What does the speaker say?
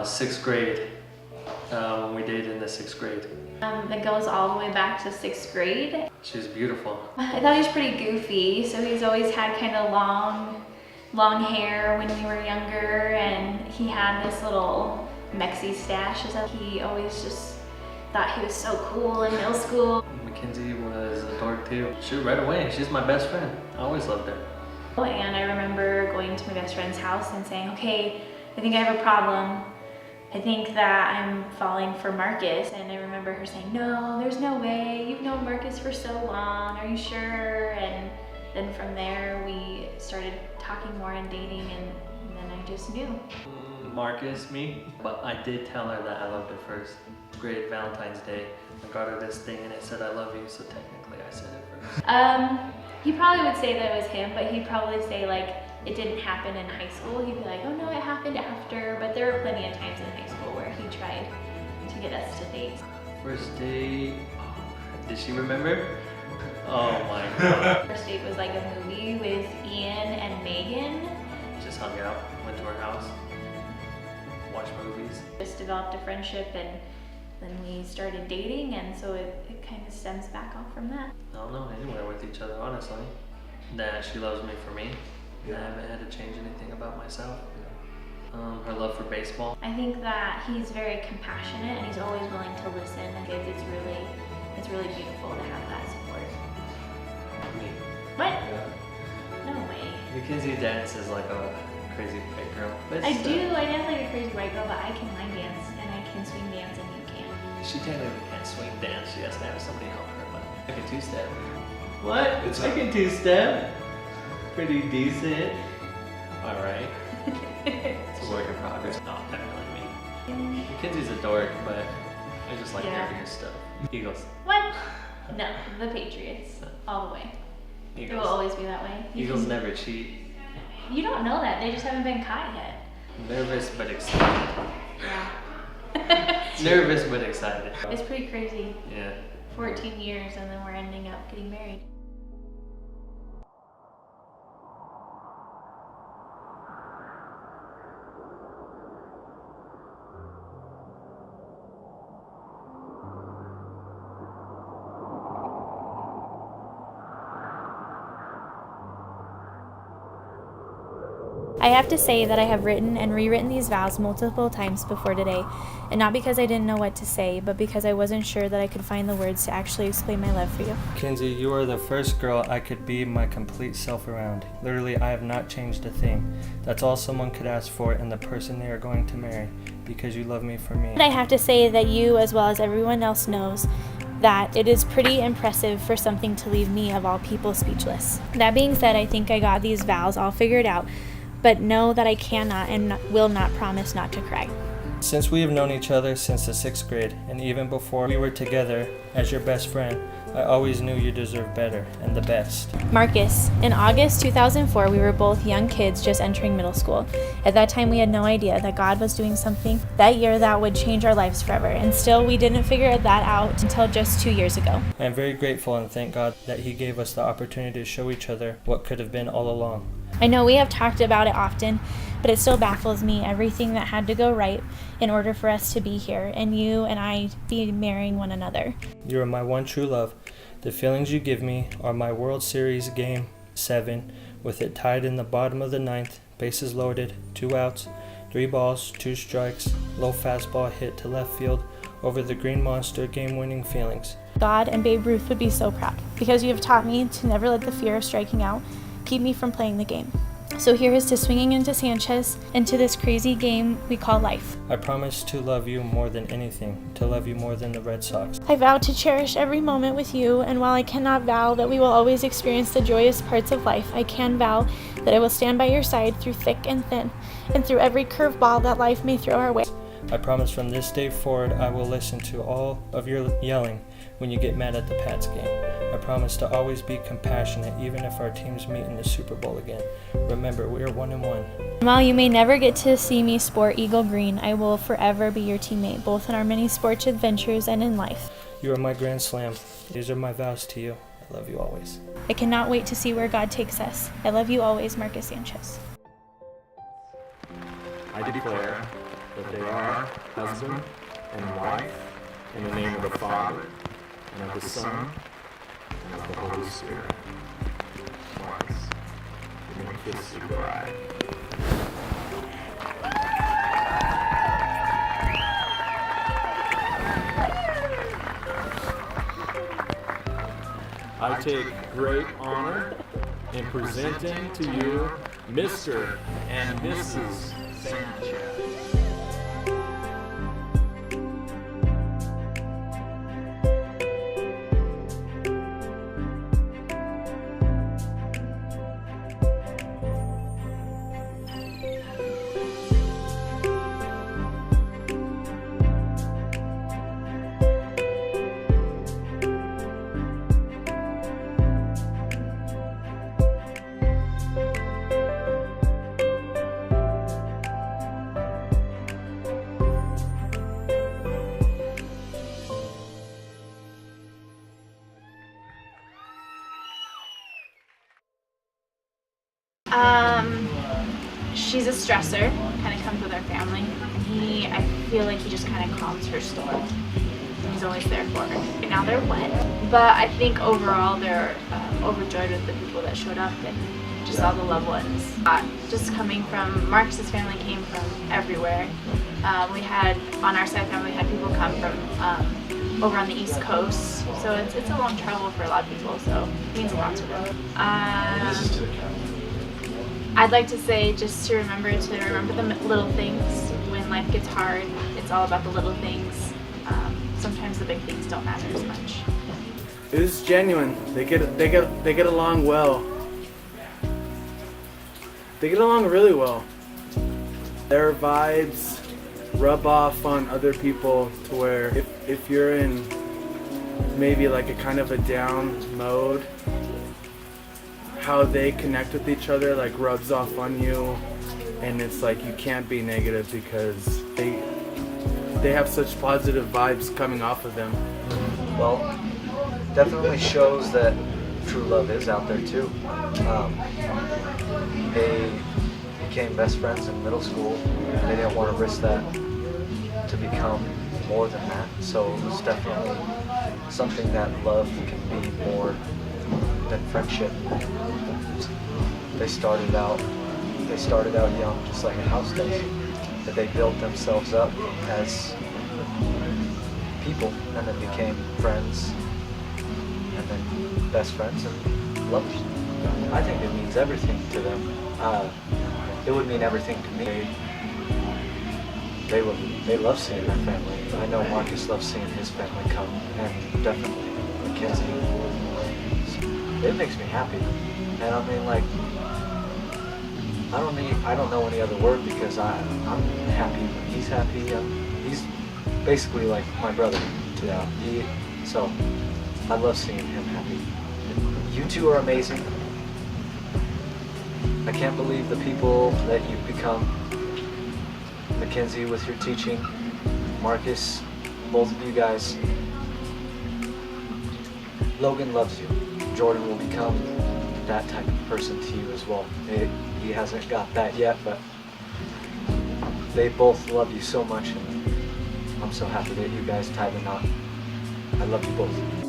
Sixth grade. We dated in the 6th grade. It goes all the way back to 6th grade. She's beautiful. I thought he was pretty goofy, so he's always had kind of long hair when we were younger, and he had this little Mykenzie stash. So he always just thought he was so cool in middle school. Mykenzie was a dork too. Shoot, right away, she's my best friend. I always loved her. And I remember going to my best friend's house and saying, okay, I think I have a problem. I think that I'm falling for Marcus. And I remember her saying, no, there's no way. You've known Marcus for so long. Are you sure? And then from there, we started talking more and dating, and then I just knew. Marcus, me? But I did tell her that I loved her first. Great Valentine's Day. I got her this thing and it said I love you, so technically I said it first. He probably would say that it was him, but he'd probably say like it didn't happen in high school. He'd be like, oh no, it happened after. But there were plenty of times in high school where he tried to get us to date. First date, did she remember? Oh my god. First date was like a movie with Ian and Megan. Just hung out, went to her house, watched movies. Just developed a friendship, and then we started dating, and so it kind of stems back off from that. I don't know, anywhere with each other, honestly. That she loves me for me. I haven't had to change anything about myself. Her love for baseball. I think that he's very compassionate, and he's always willing to listen, and it's really beautiful to have that support. Me. What? No way. Mykenzie dances like a crazy white girl. But I dance like a crazy white girl, but I can line dance, and I can swing dance, and you can't. She technically can't swing dance, she has to have somebody help her, but I can two-step. What? I can two-step? Pretty decent. Alright. It's a work in progress. No, definitely me. Mynkenzie's a dork, but I just like nerdier stuff. Eagles. What? No, the Patriots. All the way. Eagles. It will always be that way. Eagles never cheat. You don't know that. They just haven't been caught yet. Nervous but excited. Yeah. Nervous but excited. It's pretty crazy. Yeah. 14 years, and then we're ending up getting married. I have to say that I have written and rewritten these vows multiple times before today, and not because I didn't know what to say, but because I wasn't sure that I could find the words to actually explain my love for you. Mykenzie, you are the first girl I could be my complete self around. Literally, I have not changed a thing. That's all someone could ask for in the person they are going to marry, because you love me for me. And I have to say that you, as well as everyone else, knows that it is pretty impressive for something to leave me, of all people, speechless. That being said, I think I got these vows all figured out, but know that I cannot and will not promise not to cry. Since we have known each other since the 6th grade, and even before we were together as your best friend, I always knew you deserved better and the best. Marcus, in August 2004, we were both young kids just entering middle school. At that time, we had no idea that God was doing something that year that would change our lives forever, and still we didn't figure that out until just 2 years ago. I am very grateful and thank God that He gave us the opportunity to show each other what could have been all along. I know we have talked about it often, but it still baffles me everything that had to go right in order for us to be here and you and I be marrying one another. You are my one true love. The feelings you give me are my World Series Game 7, with it tied in the bottom of the 9th, bases loaded, 2 outs, 3 balls, 2 strikes, low fastball hit to left field over the green monster, game-winning feelings. God and Babe Ruth would be so proud, because you have taught me to never let the fear of striking out keep me from playing the game. So here is to swinging into Sanchez, into this crazy game we call life. I promise to love you more than anything, to love you more than the Red Sox. I vow to cherish every moment with you, and while I cannot vow that we will always experience the joyous parts of life, I can vow that I will stand by your side through thick and thin, and through every curveball that life may throw our way. I promise from this day forward I will listen to all of your yelling when you get mad at the Pats game. I promise to always be compassionate even if our teams meet in the Super Bowl again. Remember, we are 1-1. While you may never get to see me sport Eagle Green, I will forever be your teammate, both in our many sports adventures and in life. You are my Grand Slam. These are my vows to you. I love you always. I cannot wait to see where God takes us. I love you always, Marcus Sanchez. I declare that they are husband and wife in the name of the Father, and of the Son, and of the Holy Spirit. Marcus, you may kiss your bride. I take great honor in presenting to you Mr. and Mrs. Sanchez. She's a stressor, kind of comes with our family. I feel like he just kind of calms her storm. He's always there for her. And now they're wet, but I think overall they're overjoyed with the people that showed up and just all the loved ones. Just coming from, Marcus's family came from everywhere. We had, on our side family, we had people come from over on the East Coast, so it's a long travel for a lot of people, so it means a lot to them. I'd like to say just to remember the little things. When life gets hard, it's all about the little things. Sometimes the big things don't matter as much. It was genuine. They get along well. They get along really well. Their vibes rub off on other people to where if you're in maybe like a kind of a down mode, how they connect with each other like rubs off on you, and it's like you can't be negative because they have such positive vibes coming off of them. Well, definitely shows that true love is out there too. They became best friends in middle school, and they didn't want to risk that to become more than that. So it was definitely something that love can be more than friendship. They started out young, just like a house does. But they built themselves up as people, and then became friends, and then best friends and lovers. I think it means everything to them. It would mean everything to me. They love seeing their family. I know Marcus loves seeing his family come, and definitely Mykenzie. It makes me happy, and I mean, like, I don't know any other word because I'm happy when he's happy. He's basically like my brother to them. So I love seeing him happy. You two are amazing. I can't believe the people that you've become. Mykenzie, with your teaching, Marcus, both of you guys. Logan loves you. Jordan will become that type of person to you as well. He hasn't got that yet, but they both love you so much, and I'm so happy that you guys tied the knot. I love you both.